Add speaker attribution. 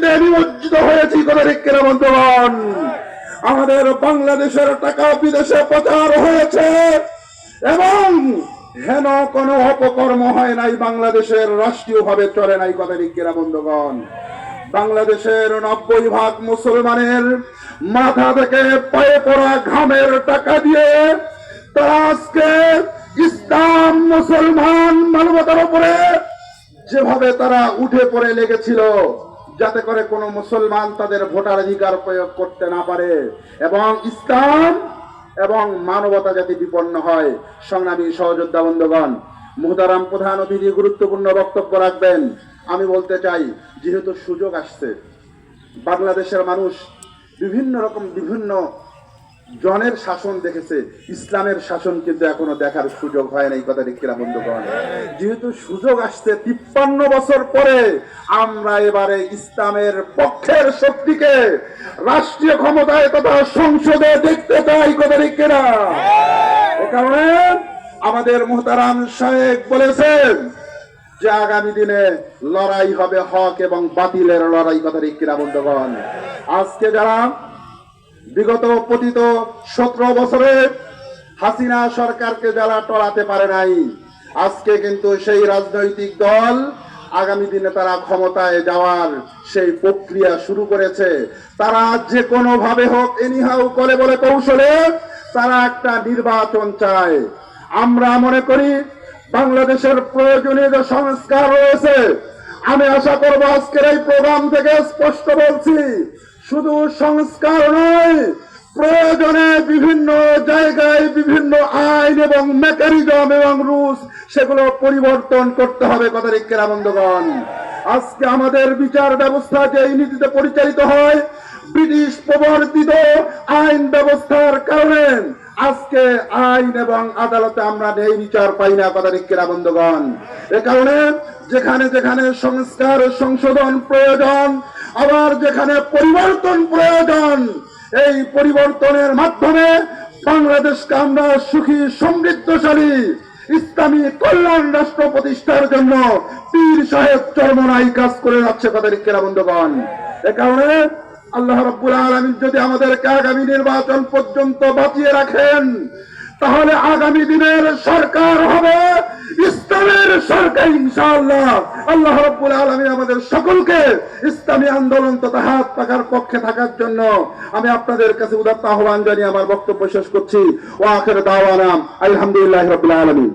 Speaker 1: দুর্নীতিতে নিমজ্জিত হয়েছি কতদিকের বন্ধুগণ। আমাদের বাংলাদেশের টাকা বিদেশে পাচার হয়েছে এবং হেন কোনো অপকর্ম হয় নাই, বাংলাদেশের রাষ্ট্রীয়ভাবে চলে নাই কতদিকের বন্ধুগণ। বাংলাদেশের 90% মুসলমানের মাথা থেকে পায়ে পড়া ঘামের টাকা দিয়ে তারা আজকে ইসলাম মুসলমান মানবতার উপরে যেভাবে তারা উঠে পড়ে লেগেছিল যাতে করে কোনো মুসলমান তাদের ভোটাধিকার প্রয়োগ করতে না পারে এবং ইসলাম এবং মানবতা যাতে বিপন্ন হয়। সংগ্রামী সহযোদ্ধা বন্ধুগণ, মুহতারাম প্রধান অতিথি গুরুত্বপূর্ণ বক্তব্য রাখবেন। আমি বলতে চাই, যেহেতু সুযোগ আসছে, বাংলাদেশের মানুষ বিভিন্ন রকম বিভিন্ন জনের শাসন দেখেছে, ইসলামের শাসন কিন্তু এখনো দেখার সুযোগ হয় নাই কথা ঠিক কিনা বন্ধুগণ। যেহেতু সুযোগ আসছে 53 বছর পরে, আমরা এবারে ইসলামের পক্ষের শক্তিকে রাষ্ট্রীয় ক্ষমতায় তথা সংসদে দেখতে চাই কথা ঠিক কিনা। এ কারণে আমাদের মুহতারাম শায়েখ বলেছেন যে আগামী দিনে লড়াই হবে হক এবং বাতিলের লড়াই কথা ঠিক কিনা বন্ধুগণ। আজকে যারা বিগত পতিত 17 বছরে হাসিনা সরকারকে যারা টলাতে পারে নাই, আজকে কিন্তু সেই রাজনৈতিক দল আগামী দিনে তারা ক্ষমতায় যাওয়ার সেই প্রক্রিয়া শুরু করেছে। তারা যে কোনো ভাবে হোক, এনিহাউ করে বলে কৌশলে তারা একটা নির্বাচন চায়। আমরা মনে করি বাংলাদেশের প্রয়োজনীয় যে সংস্কার রয়েছে, আমি আশা করব আজকের এই প্রোগ্রাম থেকে স্পষ্ট বলছি, শুধু সংস্কার নয়, প্রয়োজনে বিভিন্ন জায়গায় বিভিন্ন আইন এবং মেকানিজম এবং রুলস সেগুলো পরিবর্তন করতে হবে কথা ঠিক কিনা বন্ধুগণ। আজকে আমাদের বিচার ব্যবস্থা যে এই নীতিতে পরিচালিত হয়, ব্রিটিশ প্রবর্তিত আইন ব্যবস্থার কারণে আজকে আইন এবং আদালতে আমরা ন্যায় বিচার পাই না কথা ঠিক কিনা বন্ধুগণ। এ কারণে যেখানে যেখানে সংস্কার সংশোধন প্রয়োজন, আবার যেখানে পরিবর্তন প্রয়োজন, এই পরিবর্তনের মাধ্যমে বাংলাদেশকে আমরা সুখী সমৃদ্ধশালী ইসলামী কল্যাণ রাষ্ট্র প্রতিষ্ঠার জন্য পীর সাহেব চরমনাই কাজ করে যাচ্ছে কথা ঠিক কিনা বন্ধুগণ। এ কারণে আল্লাহ রাব্বুল আলামিন যদি আমাদেরকে আগামী নির্বাচন পর্যন্ত বাঁচিয়ে রাখেন, তাহলে আগামী দিনের সরকার হবে ইসলামের সরকার ইনশাআল্লাহ। আল্লাহ রাব্বুল আলামিন আমাদের সকলকে ইসলামী আন্দোলন তথা হাত পাকার পক্ষে থাকার জন্য আমি আপনাদের কাছে উদাত্ত আহ্বান জানিয়ে আমার বক্তব্য শেষ করছি। ওয়া আখির দাওয়ানা আলহামদুলিল্লাহি রাব্বিল আলামিন।